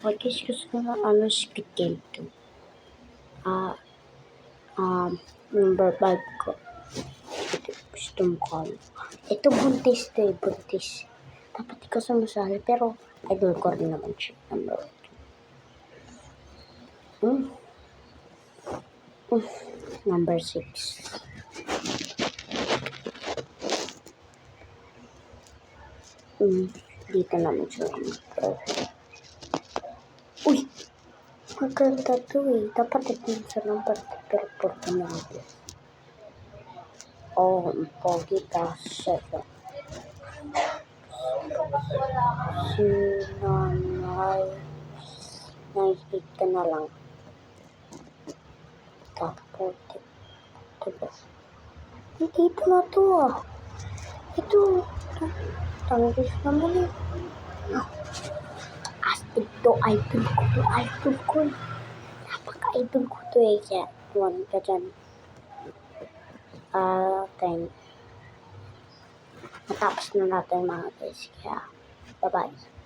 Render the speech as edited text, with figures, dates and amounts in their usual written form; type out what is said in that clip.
Guys, gusto ko ng Squid Game 2. Ah, number 5 ko. Gusto mo ko. Ito buntis to buntis. Dapat ikaw sumasali, pero idol ko rin naman siya. Number 6. Dito naman siya. Uy! Maganda to eh. Dapat ito sa number 2, pero porto na ito. Ang pogi ka, 7. Si nanay, 98 ka na lang. Tapos, diba? Dito na to ah. Ito. Tanggis naman eh. Astig to, idol ko. Napaka-idol ko to eh. Kaya, tuwan ka dyan. Matapos na natin mga guys. Kaya, bye-bye.